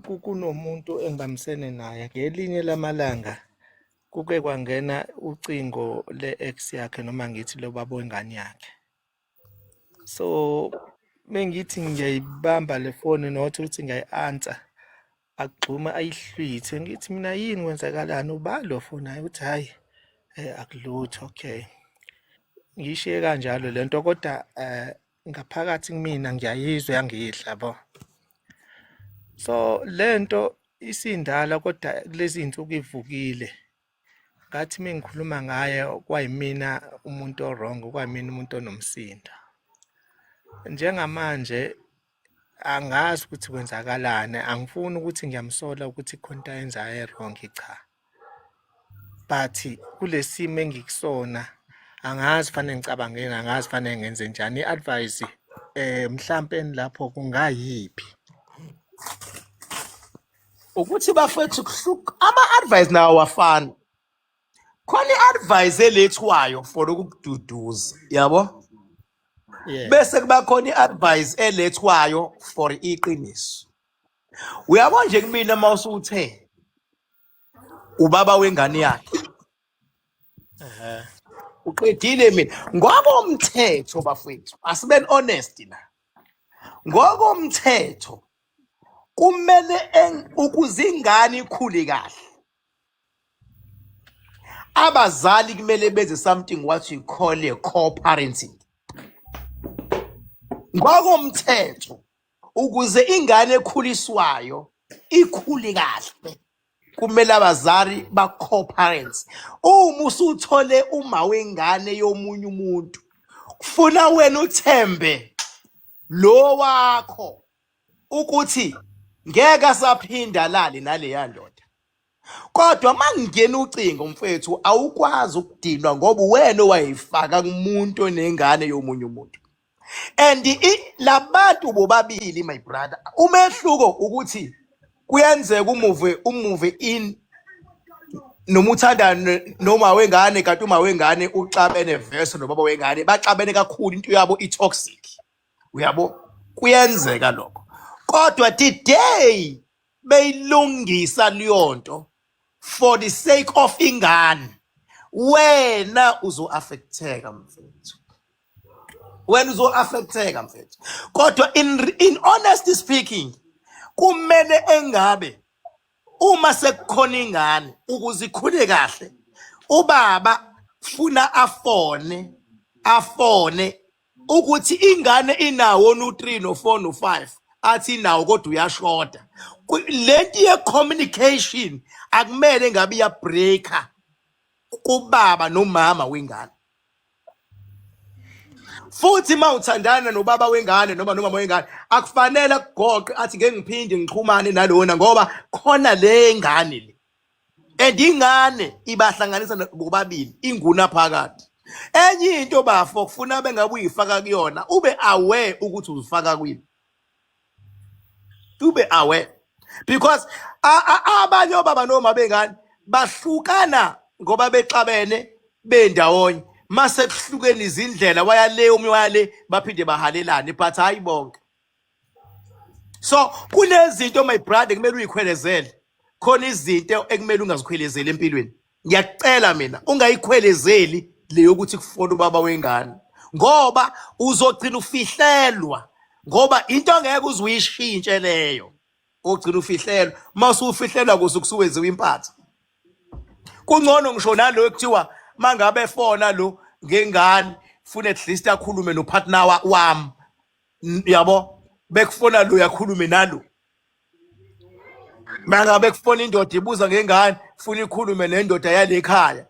Kunomuntu engibambisene naye ngelinye lamalanga kuke kwangena ucingo le-ex yakhe noma ngithi lobaba wengane yakhe. So mengithi ngiyayibamba le foni nothi ukuthi ngiyayi-answer agxume ayihlwithe ngithi mina yini kwenzakalani ubani lo fonayo uthi hhayi akulutho okay ngiyishiye kanjalo lento kodwa ngaphakathi kumina ngiyayizwa yangidla yabo. So lento isindala kodwa kulezi iy'nsuku ivukile ngathi mengikhuluma ngayo kwayimina umuntu o-wrong kwayimina umuntu onomsindo. Njengamanje angazi ukuthi kwenzakalani, angifuni ukuthi ngiyamsola ukuthi khona into ayenzayo e-wrong, cha. But kule simo engikusona angazi fanele ngicabangeni, angazi fanele ngenze njani. I-advice mhlampe lapho kungayiphi? Ukuthi bafethu ama-advice nawo awafani. Khona i-advice elethwayo for ukukududuza, yabo? Yeah. Bese kuba khona i-advice elethwayo for iqiniso. Uyabo nje kumina uma usuthe ubaba wengane yakhe. Uqedile mina. Ngokomthetho bafethu, asibeni honest la. Ngokomthetho kumele ukuze ingane ikhule kahle. Abazali kumele benze something what you call a co-parenting. Ngokomthetho ukuze ingane ekhuliswayo ikhule kahle kumele abazali ba co-parents. Uma usuthole uma wengane yomunye umuntu kufuna wena uthembe lo wakho ukuthi ngeke asaphinda lali naleya ndoda. Kodwa mangingena ucingo mfethu awukwazi ukudinwa ngoba wena owayifaka kumuntu onengane yomunye umuntu. And labantu bobabili my brother, umehluko ukuthi kuyenzeka umuve in noma uthandana noma wengane kanti uma wengane uxabene verse nobaba wengane baxabene kakhulu into yabo i-toxic. Uyabo? Kuyenzeka lokho. Kodwa today beyilungisa liyonto for the sake of ingane. Wena uzo-affecteka mfethu. Wena uzo-affecteka mfethu. Kodwa in honesty speaking, kumele engabe uma sekukhona ingane ukuze ikhule kahle, ubaba funa afone ukuthi ingane inawo no3 no4 no5 athi inawo kodwa uyashoda. Lento ye-communication akumele ngabe iyabreaka kubaba nomama wengane. Futhi mawuthandana nobaba wengane noma nomama wengane akufanele kugoqe athi ngeke ngiphinde ngixhumane nalona ngoba khona le ngane le. And ingane ibahlanganisa bobabili inguna phakathi. Enye into bafo kufuna bengabe uyifaka kuyona ube aware ukuthi uzifaka kwini. Ube aware because abanye obaba noma bengane bahlukana ngoba bexabene bendawonye. Mase kuhlukene izindlela wayale omunye wayale baphinde bahalelane but hayi bonke. So kunezinto my brother kumele uyikhwelezele. Khona izinto ekumele ungazikhwelezeli empilweni. Ngiyakucela mina ungayikhwelezeli leyo ukuthi kufona ubaba wengane ngoba uzogcina ufihlelwa ngoba into angeke uzuyishintshe leyo. Ogcina ufihlelwa mase ufihlelwa kusuwenziwa impatha. Kungcono ngisho nalo ekuthiwa mangabe efona lo ngengane funa at least akhulume no partner wami. Yabo bekufona lo yakhulume nalo. Mangabe kufona indoda ibuza ngengane funa ikhulume nendoda yale ekhaya.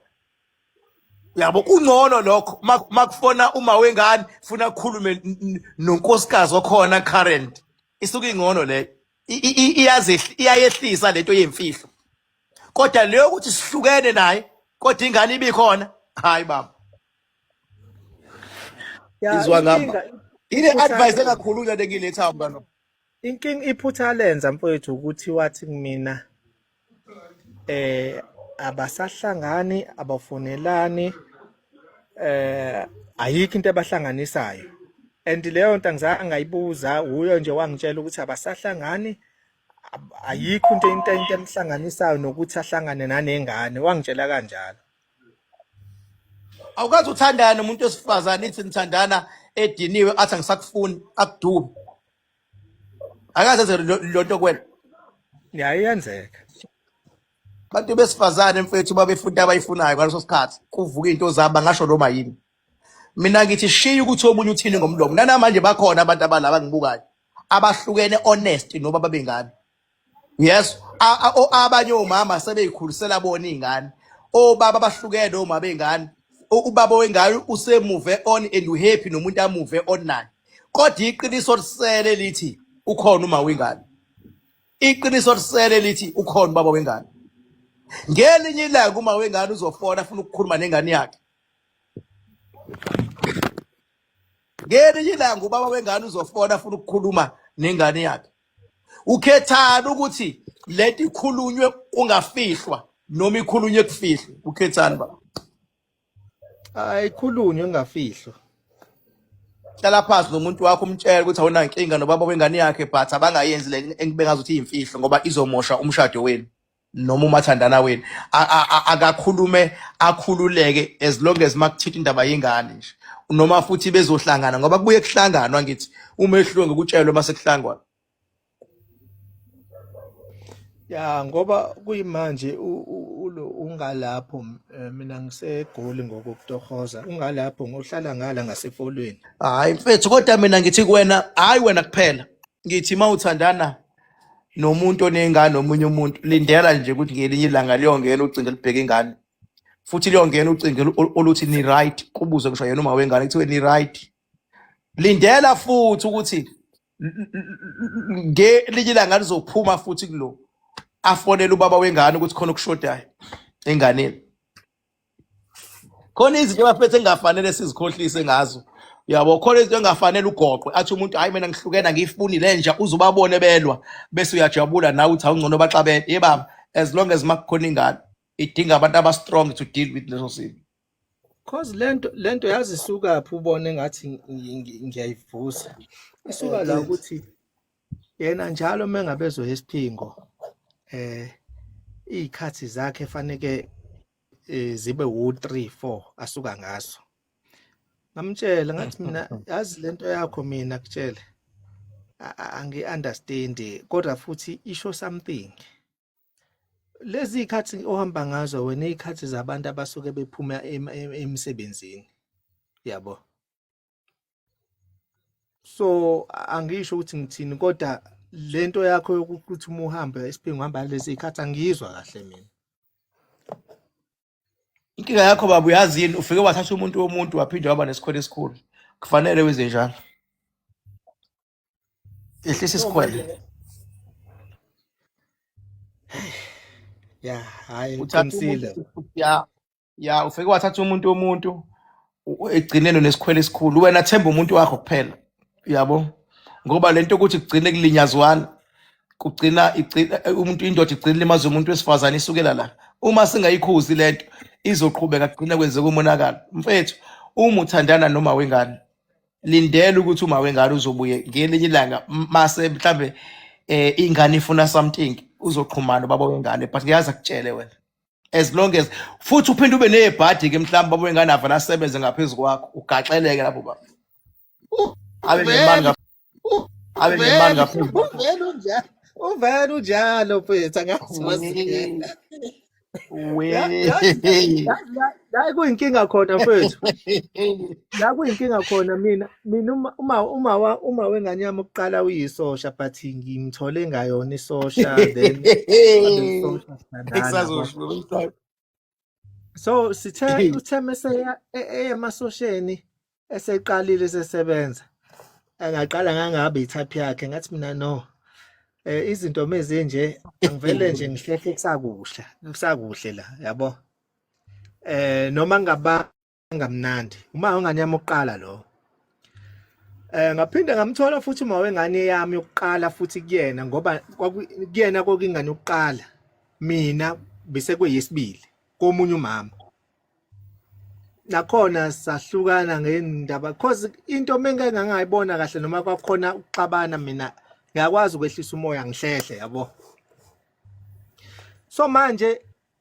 Yabo kungcono lokho makufona uma wengane funa ukukhulume nonkosikazi okhona current. Isuke ingcono le. Iyayehlisa lento yemfihlo. Kodwa leyo ukuthi sihlukene naye kodwa ingane ibikhona hayi baba. Izwa ngamba. Ile advice engakhulunywa lengiletha mngano. Inkinga iphutha lenza mfowethu ukuthi wathi kumina abasahlangani abafonelani ayikho into abahlanganisayo. And leyo nto angizange ngayibuza uyo nje wangitshela ukuthi abasahlangani ayikho into emhlanganisayo nokuthi ahlangane nanengane, wangitshela kanjalo. Awukazi uthandana nomuntu wesifazane ithi nithandana ediniwe athi angisakufuni akudume. Akaze enze lonto kwena. Yayenzeka. Abantu besifazane mfethu babefuna abayifunayo ngaleso sikhathi kuvuka into zabo bangasho noma yini. Mina ngithi shiya ukuthi omunye uthini ngomlomo. Nanamanje bakhona abantu abalaba ngibukayo abahlukene honest noba babengane. Yes, abanye omama sebeyikhulisela bona izingane. Obaba bahlukene oma bengane. Ubaba wengane usemove on and uhappy nomuntu amove on naye. Kodwa iqiniso lisele lithi ukhona uma wengane. Iqiniso lisele lithi ukhona ubaba wengane. Ngelinye ilanga uma wengane uzofona afuna ukukhuluma nengane yakhe. Ngelinye ilanga ubaba wengane uzofona afuna ukukhuluma nengane yakhe. Ukhethana ukuthi leti ikhulunywe ungafihlwa noma ikhulunywe kufihlwe. Ukhethana baba. Ayikhulunywe ngafihlo. Hlala phansi nomuntu wakho umtshela ukuthi awuna inkinga nobaba wengane yakhe but abangayenzi le engibengazuthi imfihlo ngoba izomosha umshado wenu noma umathandana wenu. Akakhulume akhululeke as long as makuthinta indaba yengane nje. Noma futhi bezohlangana ngoba kubuye kuhlanganwa ngithi uma ehlwe ngokutshelwe mase kuhlangwana. Ya ngoba kuyimanje ungalapho mina ngisegoli ngokukutohoza ungalapho ngohlala ngala ngasefolweni. Hayi mfethu kodwa mina ngithi kuwena hayi wena kuphela. Ngithi mawuthandana nomuntu onengane nomunye umuntu lindela nje ukuthi ngelinye ilanga liyongena ucingo libheke ingane. Futhi liyongena ucingo oluthi ni right kubuze ngisho yena uma wengane kuthiwe ni right. Lindela futhi ukuthi ngelinye ilanga lizophuma futhi kulo afonele ubaba wengane ukuthi khona ukushodayo enganeni. Khona izinto abafethe engafanele sizikhohlise ngazo. Yabo khona izinto engafanele ugoqwe athi umuntu hayi mina ngihlukena ngiyifunile nje uzobabone belwa bese uyajabula nawe uthi awungcono baxabene. Yebaba as long as makukhona ingane idinga abantu aba strong to deal with leso simo. Cause lento yazisuka phi ubone ngathi ngiyayivusa. Isuka la ukuthi yena njalo mengabezwe isiphingo izikhathi zakhe faneke zibe u3 4 asuka ngaso. Ngamtshela ngathi mina yazi lento yakho mina kutshele angi-understand kodwa futhi isho something. Lezi ikhathi ohamba ngazo wena izikhathi zabantu abasuke bephuma emsebenzini yabo. So angisho ukuthi ngithini kodwa lento yakho yokuthi uma uhamba esiphingo uhamba lezi ikhathi angizwa kahle mina. Inkinga yakho baba uyazi yini ufike wathatha umuntu womuntu waphinde waba nesikhwele esikhulu. Kufanele wenze njalo. Ehlisa isikhwele. Ya hayi Uthatha uqinisile. ya ufike wathatha umuntu womuntu egcinene nesikhwele esikhulu. Wena themba umuntu wakho kuphela. Yabo ngoba lento ukuthi kugcine kulinyazwana kugcina umuntu indoda igcina limaze umuntu wesifazane isukela la. Uma singayikhuzi lento izoqhubeka kugcina kwenzeka umonakalo. Mfethu uma uthandana noma wengane lindela ukuthi uma wengane uzobuye ngelinye ilanga mase mhlambe ingane ifuna something uzoxhumana baba wengane but ngiyazi akutshele wena. As long as futhi uphinde ube nezibhadi ke mhlawumbe baba wengane avana asebenze ngaphezulu kwakho ugaxeleke lapho baba. Abe nemali abe nemali ngaphezulu. Uvela unjalo mfethu angazi masiye. La kuyinkinga khona mfethu. La kuyinkinga khona mina uma wengane yami ukuqala uyisosha but ngimthole ngayona isosha then so sithe utheme eyemasosheni eseqalile sesebenza angaqala ngangabe itype yakhe ngathi mina no izinto meze nje angivele nje ngihlehle kusakuhle la yabo noma ngaba ngamnandi uma ungane yami uqala lo ngaphinde ngamthola futhi uma wengane yami yokuqala futhi kuyena ngoba kuyena kokingane yokuqala mina bese kuyisibili komunye umama nakhona sahlukana ngendaba because into mengeke ngangayibona kahle noma kwakhona ukuxabana mina ngiyakwazi ukwehlisa umoya ngihlehle yabo. So manje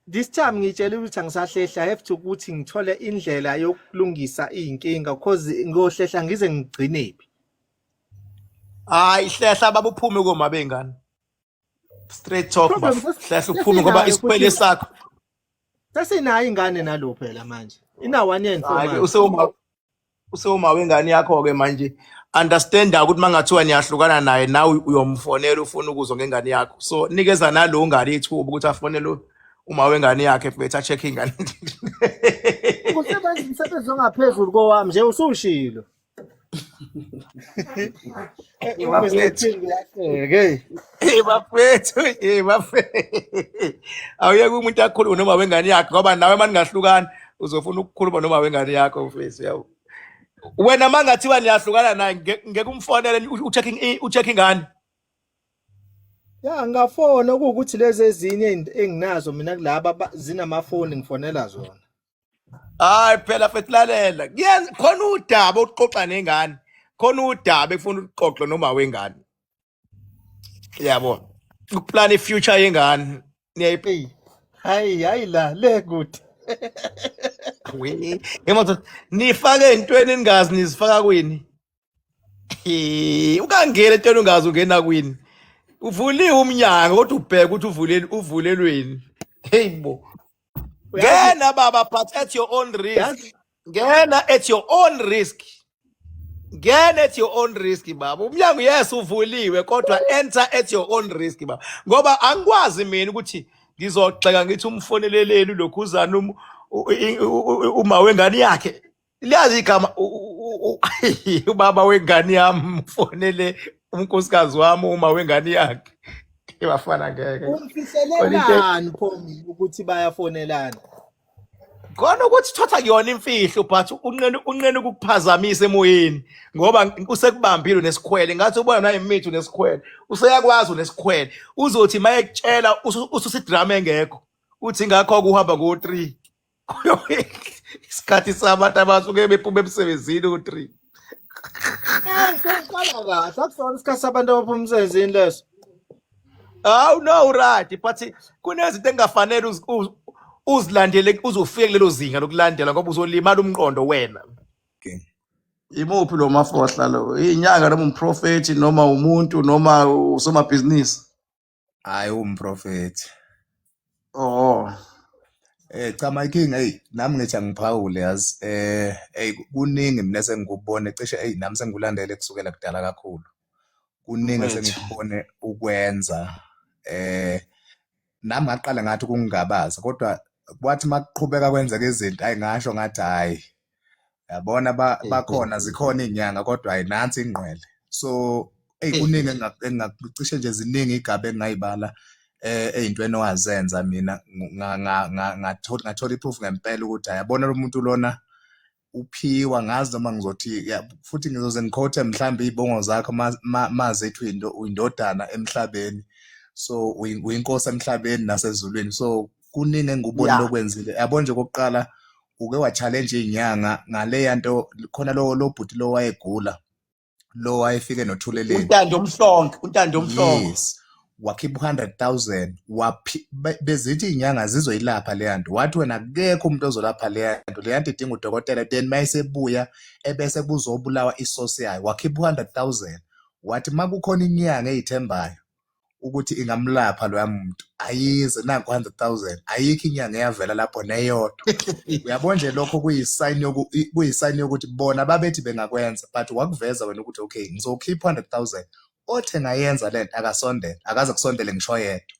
this time ngitshela ukuthi angisahlehla, I have to ukuthi ngithole indlela yokulungisa inkinga because ngohlehla ngize ngigcinephi. Hayi hlehla baba uphume koma bengane. Straight talk Problem bafo. Hlehla uphume ngoba isikwele sakho. Sasinayo ingane nalo phela manje. Ina 1 year and 4 Hayi months. usewuma wengane yakho ke manje understand ukuthi mangathiwa niyahlukana naye nawe uyomfonela ufuna ukuzwa ngengane yakho. So nikeza nalo ngane ithuba ukuthi afonele uma wengane yakhe betha check ingane. Kusebenza umsebenzi ongaphezulu kowami nje usushilo. Bafethu. Awuyeke umuntu akhuluma noma wengane yakhe ngoba nawe maningahlukana uzofuna ukukhuluma noma wengane yakho mfethu yawo. Wena mangathiwa niyahlukana naye ngeke umfonele ucheck ingane. Ya ngafona ukuthi lezi ezinye enginazo mina kulaba zinamafoni ngifonela zona. Hayi phela mfethu lalela. Khona udaba oxoxa nengane. Khona udaba efuna ukuxoxa noma wengane. Yabo. Ukuplan ifuture yengane. Niyayiphila. Hayi la le good. Yemadoda nifake entweni eningazi nizifaka kwini? Ukangena entweni ungazi ungena kwini? Uvuliwe umnyango kodwa ubheka ukuthi uvulelweni. Hey bo. Ngena baba but at your own risk. Ngena at your own risk. Ngena at your own risk baba. Umnyango yes uvuliwe kodwa enter at your own risk baba. Ngoba angikwazi mina ukuthi ngizoxeka ngithi umfoneleleli lokhuzana uma wengane yakhe. Liyazi igama ubaba wengane yami ufonele unkosikazi wami uma wengane yakhe. Bafana ngeke. Umfihlelelani phomi ukuthi bayafonelana. Khona ukuthi thatha kuyona imfihlo but unqene ukuphazamise emoyeni ngoba usekubambile nesikhwele ngathi ubona naye imithu nesikhwele useyakwazi unesikhwele uzothi mayekutshela ususidrama engekho uthi ngakho kuhamba ngo3 isikhathi sabantu abasuke bephuma emsebenzini ngo3 Ngicela kahle akusona isikhathi sabantu abaphuma emsebenzini leso. Awu no right but kunezinto engafanele uzilandele uzofika kulelo zinga lokulandela ngoba uzolimala umqondo wena. Imuphi lo mafohla lo? Inyanga noma umprofeti noma umuntu noma usomabhizinisi? Hayi umprofeti. Oh. Cha Mike nami ngithi angiphawule yazi kuningi mina sengikubone cishe nami sengikulandele kusukela kudala kakhulu. Kuningi sengikubone ukwenza nami ngaqala ngathi kungingabaza kodwa kwathi makuqhubeka kwenzeka izinto ayingasho ngathi hayi yabona bakhona zikhona inyanga kodwa ayinansi ingqwele. So kuningi engacishe nje ziningi igaba engayibala ezintweni owazenza mina ngathola iproof ngempela ukuthi ayabona lo muntu lona uphiwa ngazi noma ngizothi futhi ngizoze ngikhothe mhlambe izibongo zakho mazethu indodana emhlabeni. So uyinkosi emhlabeni nasezulwini. So kuningi engikubona lokwenzile yabo nje kokuqala uke wa challenge inyanga ngale yanto khona lo bhuti lo wayegula lo wayefike nothuleleni untando omhlongo yes wakhipha 100,000 bezithi inyanga zizoyilapha le yanto wathi wena akekho umuntu ozolapha le yanto idinga udokotela then mayisebuya ebese kuzobulawa isource yayo wakhipha 100,000 wathi makukhona inyanga ezithembayo ukuthi ingamlapha lo yamuntu ayize nanku 100,000 ayikho inyanga eyavela lapho neyodwa. Uyabona nje lokho kuyisayini yokuthi bona babethi bengakwenza but wakuveza wena ukuthi okay ngizokhipha 100,000 othe ngayenza lento akasondele akaze kusondele ngisho yedwa.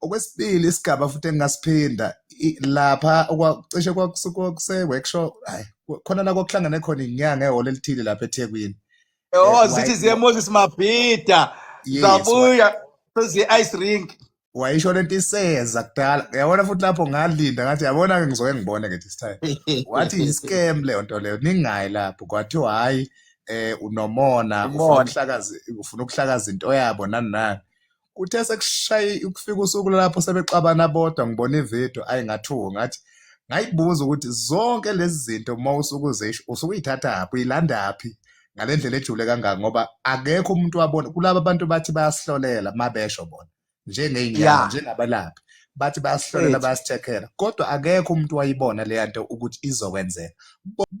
Okwesibili isigaba futhi engasiphinda lapha okwacishe kwakuse workshop khona la kokuhlangana khona inyanga ehholo elithile lapha eThekwini. Zithi ziye Moses Mabhida zabuya sezi ice rink. Wayisho lento iseza kudala uyabona futhi lapho ngalinda ngathi yabona ke ngizoke ngibone ke this time wathi i-scam leyo nto leyo ningayi lapho kwathiwa hayi unomona ufuna ukuhlakaza into yabo nani kuthe sekushaya ukufika usuku lapho sebexabana bodwa ngibona ivideo ayingathuka ngathi ngayibuza ukuthi zonke lezi zinto mawusuke uzisho usukuyithatha aphi uyilandaphi ngalendlela ejule kangaka ngoba akekho umuntu wabona kulabo abantu bathi bayasihlolela mabesho bona njengeinyanga ya njengabalaphi bathi bayasihlolela bayasicheckela kodwa akekho umuntu wayibona le nto ukuthi izokwenzeka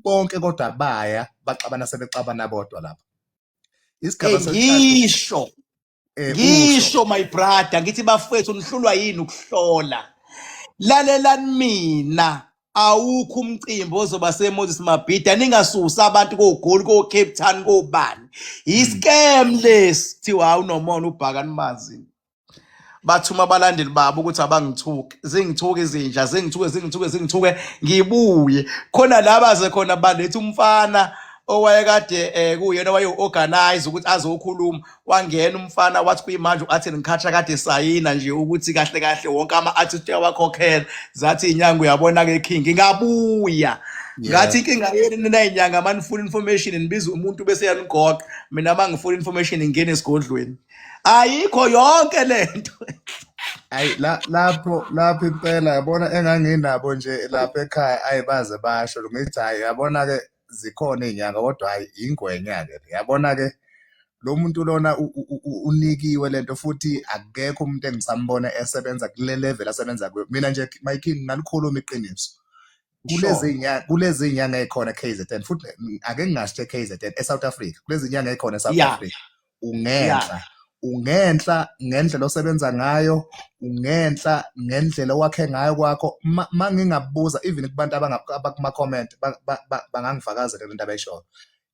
bonke kodwa baya baxabana sebexabana bodwa lapha isigaba sesithathu ngisho my brother ngithi bafethu nihlulwa yini ukuhlola lalelani mina awukho umcimbi ozoba seMoses Mabhida ningasusa abantu koGoli koCape Town kobani iscam lesi thiwa awunomona ubhakani mazini bathuma abalandeli babo ukuthi abangithuke zingithuke izinja zingithuke ngibuye khona labaze khona balethe umfana owayekade kuyena wayeorganize ukuthi azokhuluma wangena umfana wathi kuyimanje athi ngikhatha kade sayina nje ukuthi kahle kahle wonke ama-artist uyawakhokhela zathi inyanga uyabona ke King ngabuya ngathi inkinga yeni nina inyanga mani full information nibiza umuntu bese yanigoqa mina mangifuna information ngene esigodlweni ayikho yonke lento ayi lapho impela yabona enganginabo nje lapha ekhaya ayibaze basho ngithi hayi yabona ke zikhona izinyanga kodwa hayi ingwenya ke yabona ke lo muntu lona unikiwe lento futhi akekho umuntu engisambona esebenza kule level asebenza kuyo mina nje my King ngalikhuluma iqiniso kulezi inyanga ekhona KZN futhi ake ngingasho KZN eSouth Africa kulezi inyanga ekhona eSouth Africa ungenhla ngendlela osebenza ngayo ungenhla ngendlela owakhe ngayo kwakho mangingabuza even kubantu abakuma comment bangangifakazela lento abayishoyo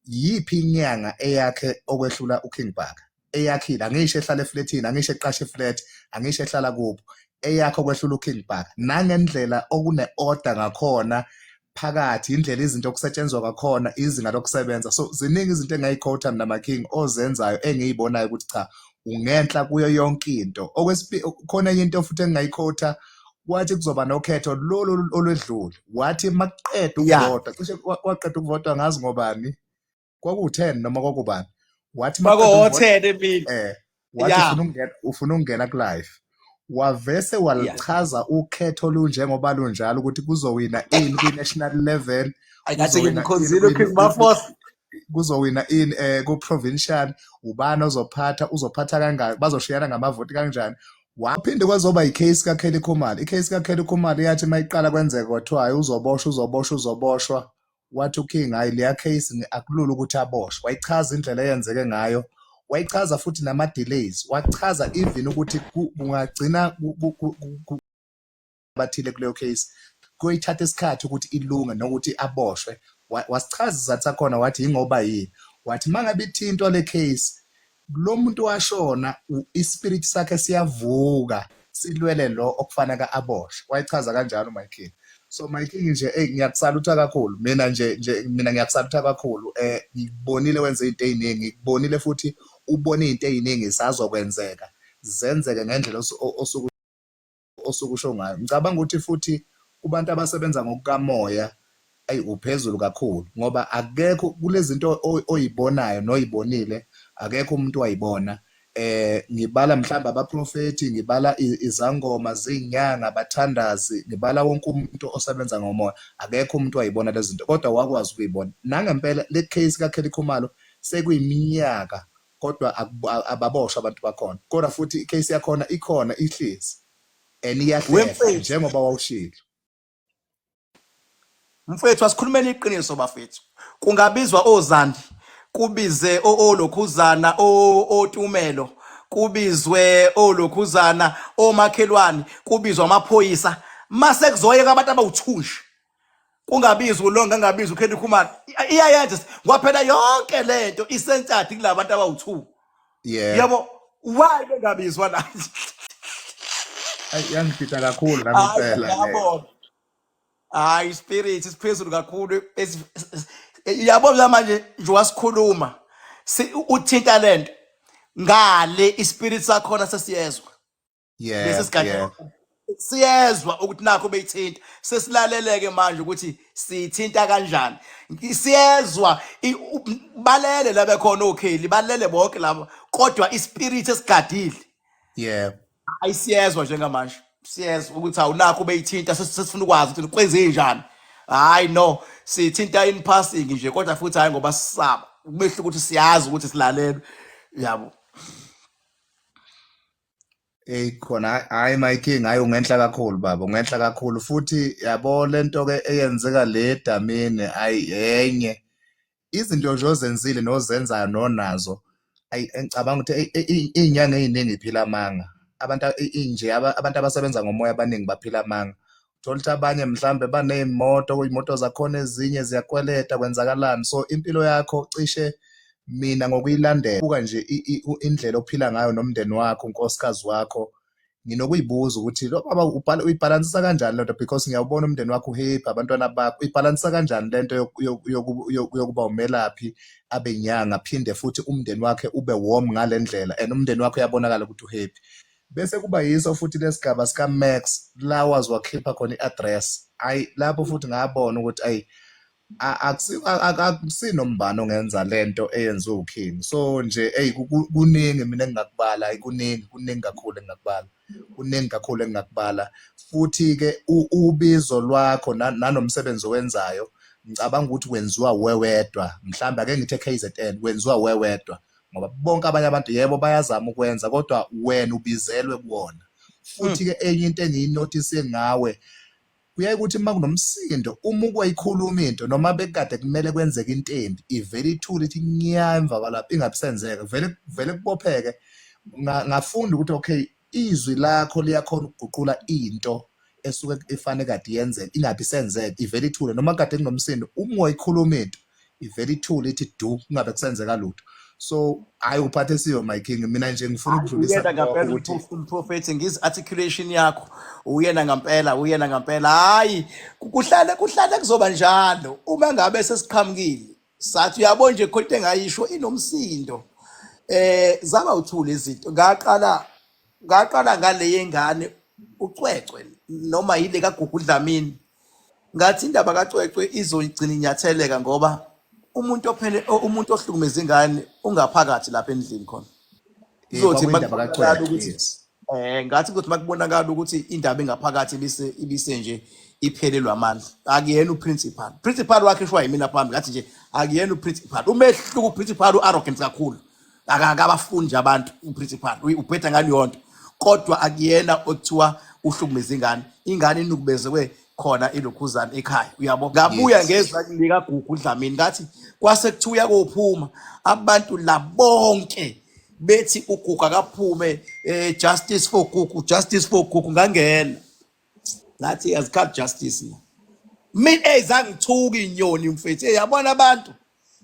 yipi inyanga eyakhe okwehlula uKing Bhaka eyakhile angisho ehlala eflatini angisho eqashe eflat angisho ehlala kupho eyakhe okwehlula uKing Bhaka nangendlela okune order ngakhona phakathi indlela izinto okusetshenzwa ngakhona izinga lokusebenza so ziningi izinto engayikhotha mina maKing ozenzayo engiyibonayo ukuthi cha ungenhla kuyo yonke into khona into futhi engayikhotha wathi kuzoba nokhetho lolu olwedlule wathi maqedwe ukuvota cishe waqedwa ukuvota ngazi ngobani kwaku10 noma kwakubani wathi maqedwe wathi ufuna ukungena ku live wavese walichaza ukhetho lunjengoba lunjalo ukuthi kuzowina ini kwi-national level kuzowina ini ku-provincial ubani uzophatha kangaka bazoshiyana ngamavoti kanjani waphinde kwazoba icase kaKelly Khumalo icase kaKelly Khumalo yathi mayiqala kwenzeka kwathiwa uzoboshwa wathi uKing hayi leya case akulula ukuthi aboshwe wayichaza indlela eyenzeke ngayo wayichaza futhi nama-delays wachaza even ukuthi kungagcina bathile kuleyo case kuyithatha isikhathi ukuthi ilunge nokuthi aboshwe wasichaza izathu sakhona wathi ingoba yini wathi mangabe ithintwa le case lo muntu washona ispirit sakhe siyavuka silwele lo okufanele aboshwe wayichaza kanjalo my King so my King nje ngiyakusalutha kakhulu mina ngiyakusalutha kakhulu ngikubonile wenza izinto eziningi ngikubonile futhi ubone izinto eziningi sazokwenzeka zenzeke ngendlela osukusho ngayo ngicabanga ukuthi futhi kubantu abasebenza ngokukamoya uphezulu kakhulu ngoba akekho kulezi zinto oyibonayo noyibonile akekho umuntu wayibona ngibala mhlamba abaprofeti ngibala izangoma zinyanga abathandazi ngibala wonke umuntu osebenza ngomoya akekho umuntu wayibona lezi zinto kodwa wakwazi ukuyibona nangempela le case kaKelly Khumalo sekuyiminyaka kodwa ababoshwa abantu bakhona kodwa futhi icase yakhona ikhona ihlezi eniyahlehla njengoba wawushilo mfethu asikhulumeni iqiniso bafethu kungabizwa ozandi kubize olokhuzana otumelo kubizwe olokhuzana omakhelwane kubizwa amaphoyisa mase kuzoyeka abantu abawuthunji kungabizwa lonke ngabizwa uKelly Khumalo iyayenza kwaphela yonke lento isentadi kulabantu abawu2 yabo why bengabizwa la yangifita kakhulu nami impela yabo hayi spirit isiphezulu kakhulu yabo manje nje wasikhuluma uthinta lento ngale ispirit sakhona sesiyezwa bese sigadla siyezwa ukuthi nakho beyithinta sesilaleleke manje ukuthi sithinta kanjani siyezwa balele labe khona oKelly balele bonke labo kodwa ispirit esigadile ayisiyezwa njengamanje siyezwa ukuthi awunakho beyithinta sesifuna ukwazi ukuthi kwenze njani hayi no sithinta in passing nje kodwa futhi hayi ngoba sisaba kubehle ukuthi siyazi ukuthi silalelwe yabo. khona hayi my king, hayi ungenhla kakhulu baba, ungenhla kakhulu futhi yabo lento ke eyenzeka le Dlamini ayi enye izinto nje ozenzile nozenzayo nonazo ngicabanga ukuthi izinyanga eziningi iphila amanga abantu abantu abasebenza ngomoya abaningi baphila amanga. Uthola ukuthi abanye mhlambe banezimoto, imoto zakhona ezinye ziyakweleta kwenzakalani, so impilo yakho cishe mina ngokuyilandela buka nje indlela ophila ngayo nomndeni wakho, unkosikazi wakho, nginokuyibuza ukuthi lo baba uyibhalansisa kanjani lento, because ngiyawubona umndeni wakho uhappy, abantwana bakho, uyibhalansisa kanjani lento yokuba umelaphi abenyanga phinde futhi umndeni wakhe ube warm ngale ndlela and umndeni wakho uyabonakala ukuthi uhappy. Bese kuba yiso futhi lesigaba sika Max la wazi wakhipha khona i-address, ayi lapho futhi ngabona ukuthi ayi akusinombani ongenza lento eyenziwe uKing. So nje kuningi mina engingakubala, ayi kuningi kakhulu engingakubala futhi ke ubizo lwakho nanomsebenzi owenzayo ngicabanga ukuthi wenziwa wewedwa, mhlawumbe ake ngithe KZN wenziwa wewedwa ngoba bonke abanye abantu yebo bayazama ukwenza kodwa wena ubizelwe kuwona. Futhi ke enye into engiyinothise ngawe kuyaye ukuthi uma kunomsindo uma ukwayikhuluma into noma bekade kumele kwenzeke into embi ivele ithule ithi nya emva kwalapho ingabisenzeka vele kubopheke. Ngafunda ukuthi okay izwi lakho liyakhona ukuguqula into esuke efanele kade yenzeke ingabisenzeka ivele ithule noma kade kunomsindo uma wayikhuluma into ivele ithule ithi du kungabe kusenzeka lutho. So hayi uphathe siyo my king, mina nje ngifuna ukudlulisa ukuthi prophet ngiz articulation yakho uyena ngampela hayi kuhlale kuzoba njalo uma ngabe sesiqhamukile sathi uyabo nje khona into engayisho inomsindo. Zaba uthule izinto ngaqala ngale yengane ucwecwe noma yile kaGugu Dlamini ngathi indaba kaCwecwe izogcina inyatheleka ngoba umuntu ohlukumeza ingane ungaphakathi lapha endlini khona uzothi ngathi ukuthi makubonakala ukuthi indaba engaphakathi ibise nje iphelelwa amandla akuyena uprincipal wakhe shwa yimina phambi ngathi nje akuyena uprincipal umehluko uprincipal uarrogant kakhulu akabafundi abantu uprincipal ubhetha ngani yonke kodwa akuyena okuthiwa uhlukumeza ingane inukubezwe khona ilokhuzana ekhaya uyabo. Ngabuya ngezwa lika Gugu Dlamini ngathi kwase kuthiwa kophuma abantu la bonke bethi uGugu akaphume justice for Gugu ngangena ngathi azikhathi justice mina ezangithuka inyoni mfethu yabona abantu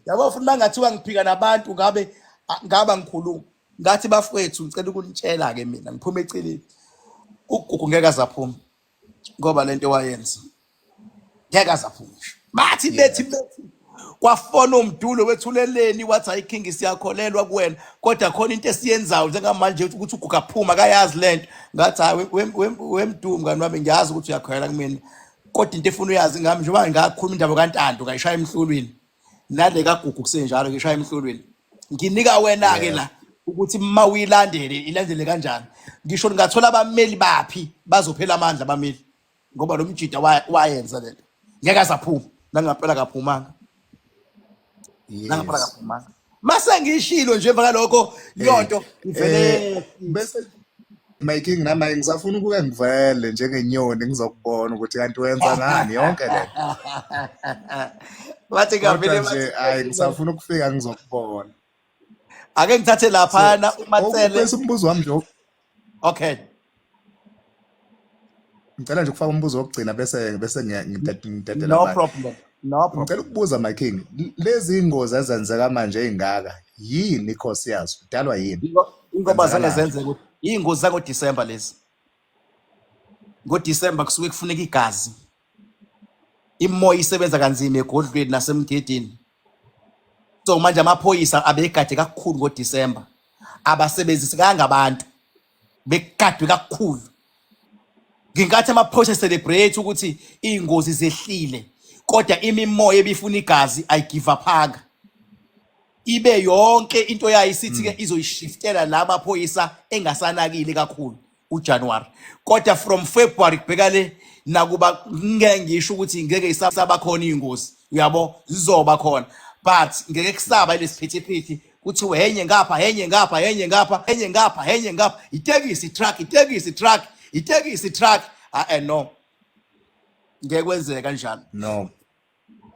yabo futhi mangathiwa ngiphika nabantu ngaba ngikhuluma ngathi bafowethu ngicela ukunitshela ke mina ngiphume eceleni uGugu ngeke azaphuma ngoba lento wayenza ngeke azaphuma bathi bethi kwafona umdulo wethuleleni wathi hayi King siyakholelwa kuwena kodwa khona into esiyenzayo njengamanje ukuthi uGugu aphuma akayazi lento ngathi hayi wemdumo ngani wami ngiyazi ukuthi uyakholela kumina kodwa into efuna uyazi ngami njengoba ngakhuluma indaba kaNtando ngayishaya emhlulwini nale kaGugu kusenjalo ngishaya emhlulwini nginika wena ke la ukuthi uma ilandele kanjani ngisho ngathola abameli baphi bazophela amandla abameli ngoba lo mjida wayenza lento ngeke asaphuma nangaphela kaphumanga nangaphela kaphumanga mase ngishilo nje emva kalokho yonto ivele bese my king nami ngisafuna ukuke ngivele njengenyoni ngizokubona ukuthi kanti wenza ngani yonke lento wathi ngavele nje hayi ngisafuna ukufika ngizokubona. Ake ngithathe lapha uMatsele bese umbuzo wami nje okay ngicela nje ukufaka umbuzo wokugcina bese ngidedela no problem ngicela ukubuza my king lezi ingozi ezenzeka manje ezingaka yini inkosi yazo udalwa yini ingoba zange zenze ukuthi ingozi zako December lezi ngoDecember kusuke kufuneka igazi imoya isebenza kanzima egodlweni nasemgedini. So manje amaphoyisa abegade kakhulu ngoDecember abasebenzisi kangabantu begadwe kakhulu ngingathi amaphoyisa celebrate ukuthi ingozi zehlile kodwa imimoya ebifuna igazi ayigive uphanga ibe yonke into yayo isithi ke izoyishiftela la amaphoyisa engasanakile kakhulu uJanuary kodwa from February kubheka le nakuba ngeke ngisho ukuthi ngeke isaba khona ingozi uyabo zizoba khona but ngeke kusaba ilesiphithiphithi kuthiwe henye ngapha henye ngapha henye ngapha henye ngapha henye ngapha itekisi truck no ngeke kwenzeke kanjalo. No,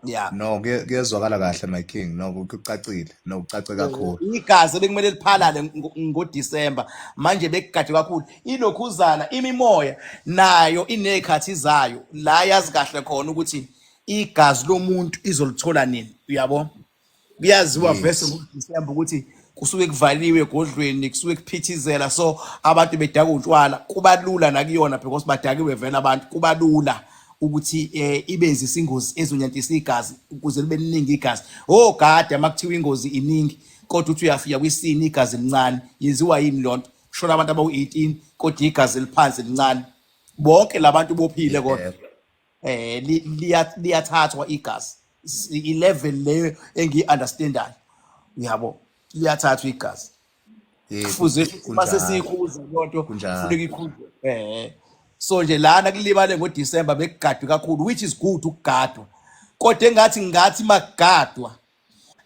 Yeah. no, kuyezwakala kahle my king. No, kucacile. No, kucace kakhulu. Igazi bekumele liphalale ngoDisemba manje bekugade kakhulu ilokhuzana imimoya nayo inezikhathi zayo la yazi kahle khona ukuthi igazi lomuntu izolithola nini, uyabo. Kuyaziwa vese ngoDisemba ukuthi kusuke kuvaliwe egodlweni kusuke kuphithizela, so abantu bedaka utshwala kuba lula nakuyona because badakiwe vele abantu, kuba lula ukuthi ibenzisa ingozi ezonyantisa igazi ukuze libe liningi igazi. Gada makuthiwa ingozi iningi kodwa uthi uyafika kwisini igazi lincane, yenziwa yini lonto? Kushona abantu abawu-18 kodwa igazi liphansi lincane, bonke labantu bophile kodwa liyathathwa igazi. I-level leyo engiyi-understandayo, uyabo, liyathathwa igazi. Kufuze mase siyikhuza lonto kufuneka ikhuzwe. So nje lana kulibale ngoDisemba bekugadwe kakhulu, which is good ukugadwa, kodwa engathi makugadwa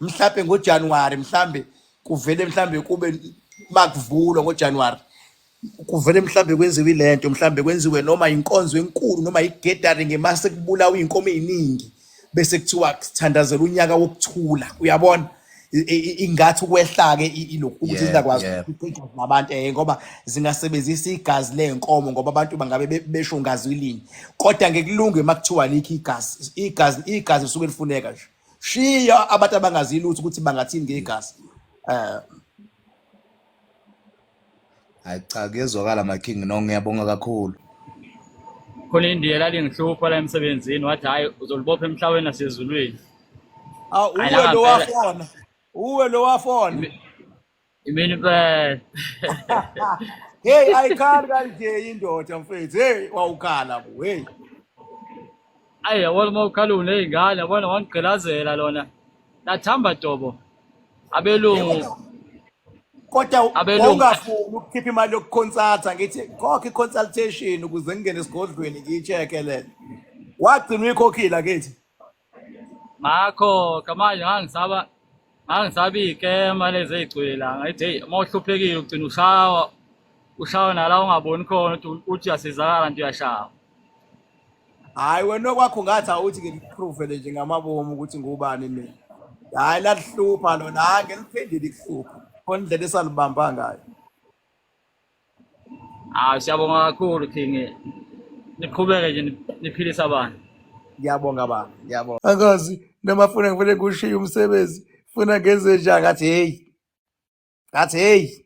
mhlambe ngoJanuwari, mhlambe kuvele mhlambe kube makuvulwa ngoJanuwari kuvele mhlambe kwenziwe ilento, mhlambe kwenziwe noma inkonzo enkulu noma igathering emase kubulawa inkomo eziningi bese kuthiwa sithandazela unyaka wokuthula, uyabona. Ingathi ukwehla-ke ilokhu ukuthi zingakwazi ukuqhutshwa nabantu ngoba zingasebenzisa igazi lenkomo ngoba abantu bangabe besho ngazi ilinye, kodwa ngekulunge makuthiwa likho igazi lisuke lifuneka nje. Shiya abantu abangazi lutho ukuthi bangathini ngegazi. Hayi cha, kuyezwakala my king. No, ngiyabonga kakhulu. Khona indiya lalingihlupha la emsebenzini wathi hayi uzolibopha emhlabeni nasezulwini. Uwe lo wafona imini phela. Hey, ayikhali kanje indoda mfethu. Hey, wawukhala bo. Hey, Ayi yabona uma ukhala uney'ngane yabona wangigqilazela lona lathamba dobo abelungu. kodwa wawungafuni ukukhipha imali yokukhonsatha, ngithi khokha i-consultation ukuze ngingene esigodlweni ngiyi-check-e lena. Wagcina uyikhokhile akithi? Ngakho kamanje ngangisaba iy'kema lezi ey'gcwele la, ngathi hey uma uhluphekile ugcina ushawa nala ungaboni khona uthi uyasizakala nto uyashawa. Hayi wena okwakho ngathi awuthi ngilipruvele nje ngamabomu ukuthi ngubani mina. Hayi lalihlupha lona, ngeliphendile ikuhlupha khona indlela esalibamba ngayo. Siyabonga kakhulu King, niqhubeke nje niphilise abantu. Ngiyabonga baba, ngiyabonga. Angazi noma funa ngivele ngiwushiye umsebenzi, funa ngenze njani? Ngathi hey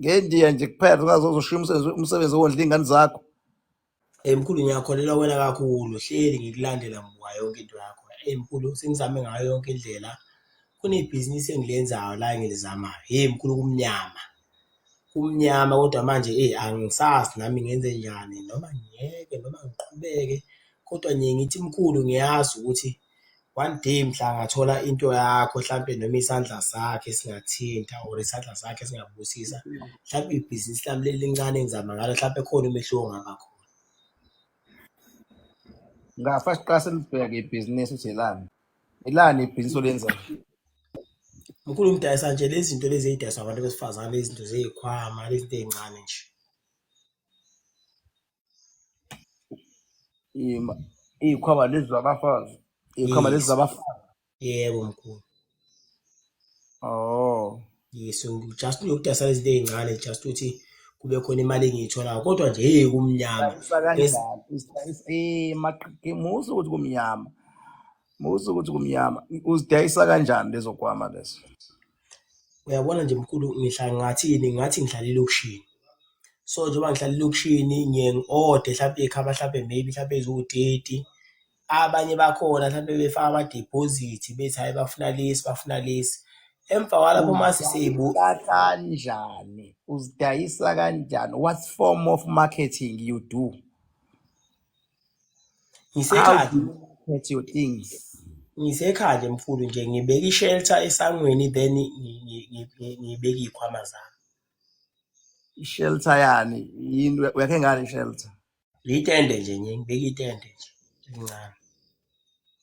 ngendiya nje kuphela ungazozushiya umsebenzi wondla iy'ngane zakho. Mkhulu ngiyakholelwa wena kakhulu, hleli ngikulandela mbuka yonke into yakho. Mkhulu sengizame ngayo yonke indlela, kunebhizinisi engilenzayo la engilizamayo. Mkhulu kumnyama kodwa manje angisazi nami ngenze njani, noma ngiyeke noma ngiqhubeke, kodwa nje ngithi mkhulu ngiyazi ukuthi one day mhla ngathola into yakho mhlampe noma isandla sakhe singathinta or isandla sakhe singabusisa, mhlampe ibhizinisi lami leli lincane engizama ngalo mhlampe khona umehluko ongaba khona. Ngafashe qase libheke ibhizinisi uthi ilani ibhizinisi olenzayo. Mkhulu ngidayisa nje lezi zinto lezi ey'dayiswa abantu besifazane, lezi zinto zey'khwama, lezi zinto ey'ncane nje. Iy'khwama lezi zabafazi, iy'khwama lezi zabafazi. Yebo mkhulu. Yes, just ngiyokudayisa lezi zinto ey'ncane just ukuthi kube khona imali engiyitholayo, kodwa nje kumnyama. Musa ukuthi kumnyama, uzidayisa kanjani lezo khwama lezo? Uyabona nje mkhulu, ngathi ngihlala elokishini, so njengoba ngihlala elokishini ngiye ngi-ode mhlampe ikhava mhlampe maybe mhlampe eziwu-30. Abanye bakhona mhlampe befaka ama-deposit bethi hayi bafuna lesi. Emva kwalapho mase kanjani? Uzidayisa kanjani? What form of marketing you do? How do you market your things? Ngisekhaya nje mkhulu, nje ngibeka i-shelter esangweni then ngibeka iy'khwama zami. I-shelter yani yini? Uyakhe ngani i-shelter? Itende nje ngibeka itende nje elincane.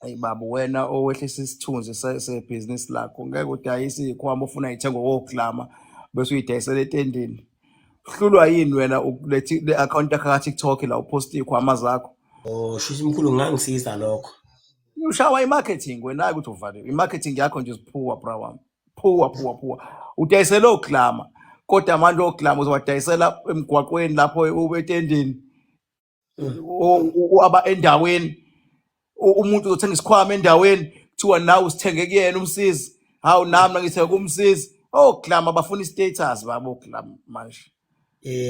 Hey baba wena owehlisa isithunzi sebhizinisi lakho ngeke udayise izikhwama ufuna ithengwe woklama bese uyidayisela etendeni. Hlulwa yini wena ukulethi le account yakho ka TikTok la upost izikhwama zakho? Oh, shuthi mkhulu ngangisiza lokho. Ushawa imarketing wena hayi ukuthi uvaliwe. Imarketing yakho nje poor bra wami. Poor. Udayisela oklama. Kodwa manje oklama uzowadayisela emgwaqweni lapho etendeni aba endaweni. Umuntu uzothenga isikhwama endaweni kuthiwa nawe usithenge kuyena umsizi. Hawu nami ngithe kumsizi. Oklama bafuna istatus babo oklama manje.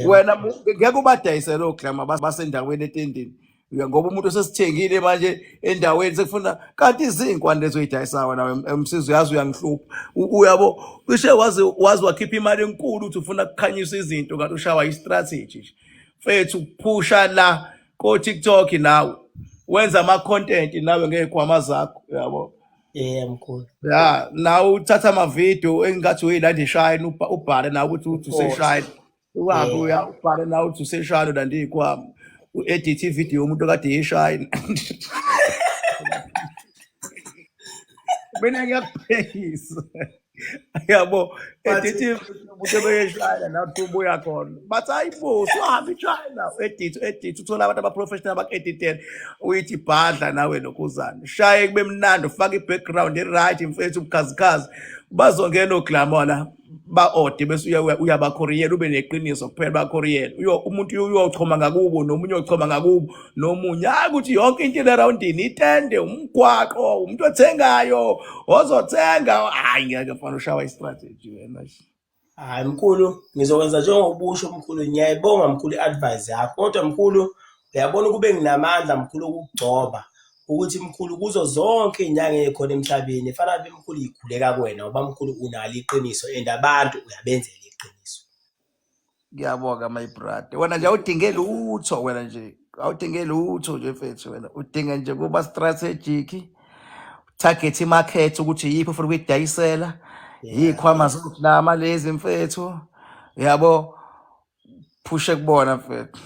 Wena ngeke ubadayisele oklama basendaweni etendeni. Ngoba umuntu osesithengile manje endaweni sekufuna kanti izinkwa lezoyidayisayo nawe umsizi uyazi uyangihlupha. Uyabo cishe wazi wakhipha imali enkulu uthi ufuna kukhanyisa izinto kanti ushawa istrategy. Mfethu ukuphusha la ko TikTok nawe. Wenza ama-content nawe ngezikhwama zakho yabo. Mkhulu. Ya nawe uthatha ama-video engathi uyilanda eShine ubhale nawe ukuthi useShine. Uhambe ubhale nawe ukuthi useShine ulanda izikhwama. U-edit ivideo umuntu kade eShine. Mina ngiyakuphekisa. Yabo edit umuntu beyeShine nawe ubuya khona. Bathi hayibo uhambe eShine edit uthola abantu abaprofessional abaku-editela uyithi ibhadla nawe lokuzana. Shaye kube mnandi ufake i-background right mfethu ubukhazikhazi. Bazongena oglamona ba-ode bese uyabakhoriyela ube neqiniso kuphela bakhoriyela. Umuntu uyochoma ngakubo nomunye uyochoma ngakubo nomunye. Hayi ukuthi yonke into le-roundini itende umgwaqo umuntu othengayo ozothenga. Hayi ngeke mfana ushawa istrategy wena. Hayi mkhulu ngizokwenza njengobusho mkhulu ngiyayibonga mkhulu i-advice yakho kodwa mkhulu uyabona kube nginamandla mkhulu ukugcoba ukuthi mkhulu kuzo zonke izinyanga ezikhona emhlabeni fanele mkhulu ikhuleka kuwena ngoba mkhulu unalo iqiniso and abantu uyabenzela iqiniso. Ngiyabonga my brother. Wena nje awudinge lutho wena nje. Awudinge lutho nje mfethu wena. Udinga nje kuba strategic. Target market ukuthi yiphi ufuna ukuyidayisela. Izikhwama zokulama lezi mfethu. Yabo phushe kubona mfethu.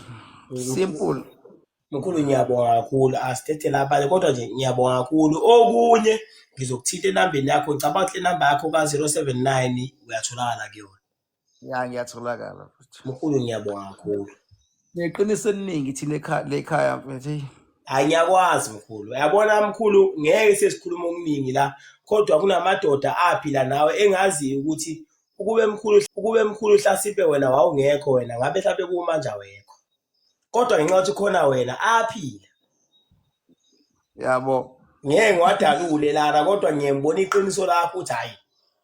Simple. Mkhulu ngiyabonga kakhulu asithethe lapha kodwa nje ngiyabonga kakhulu. Okunye ngizokuthinta enambeni yakho ngicabanga ukuthi le number yakho ka 079 uyatholakala kuyona. Ya ngiyatholakala futhi. Mkhulu ngiyabonga kakhulu. Neqiniso eliningi thina lekhaya mfethu. Hayi ngiyakwazi mkhulu. Uyabona mkhulu ngeke sesikhuluma okuningi la kodwa kunamadoda aphila nawe engaziyo ukuthi ukube mkhulu Hlasipe wena wawungekho wena ngabe mhlawumbe kumanje awekho. Kodwa ngenxa yokuthi khona wena aphila. Yabo. Ngeke ngiwadalule lana kodwa ngiyembona iqiniso lakho ukuthi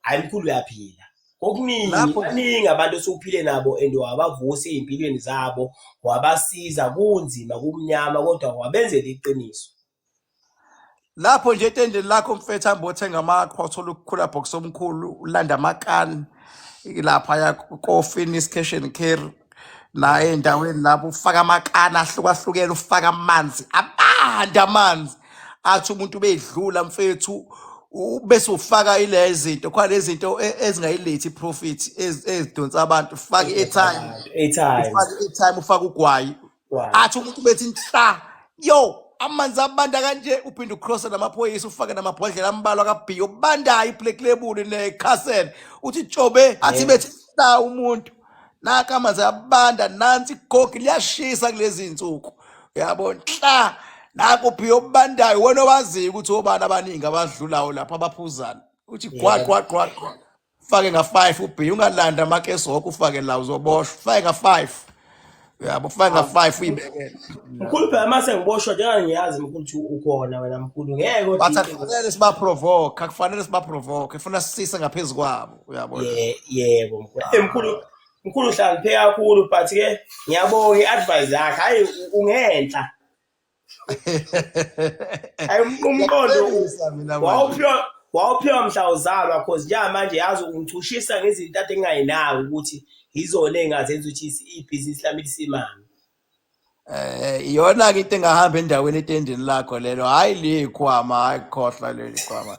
hayi mkhulu uyaphila. Okuningi abantu esuphile nabo and wabavusa ezimpilweni zabo wabasiza kunzima kumnyama kodwa wabenzela iqiniso. Lapho nje etendeni lakho mfethu hamba othenga amaqhwa uthola ukukhula box omkhulu ulanda amakani lapha ya ko-Finis Cash and Carry na endaweni lapho ufaka amakani ahlukahlukene ufaka amanzi amanzi athi umuntu bedlula mfethu bese ufaka ile zinto khona lezi zinto ezingayilethi profit ezidonsa abantu ufaka i-airtime ufaka ugwayi athi umuntu bethi nhla yo amanzi abanda kanje uphinde ucrossa namaphoyisa ufake namabhodlela ambalwa kabhiyo bandayo i-black label ne-castle uthi jobe athi bethi hla umuntu naka amanzi abanda nansi igogi liyashisa kulezi insuku yabo nhla nako uphiyo obandayo wena owaziyo ukuthi obani abaningi abadlulayo lapha abaphuzana uthi gwa fake nga5 ubhiyo ungalanda amakesi wonke ufake la uzoboshwa fake nga5 yabo fake nga5 uyibekele mkhulu phela mase ngiboshwa njenga ngiyazi mkhulu ukuthi ukhona wena mkhulu ngeke bathi kufanele kufanele sibaprovoke kufuna sisise ngaphezulu kwabo uyabo yebo mkhulu hlaliphe kakhulu but ke ngiyabonga i-advice yakhe hayi ungenhla. Umqondo wawuphiwa mhla uzalwa cause njengamanje yazi ungithushisa ngezinto ade engayinawo ukuthi yizona engazenza ukuthi ibhizinisi lami lisimame. Iyona ke into engahamba endaweni etendeni lakho lelo hayi likhwama hayi khohla leli khwama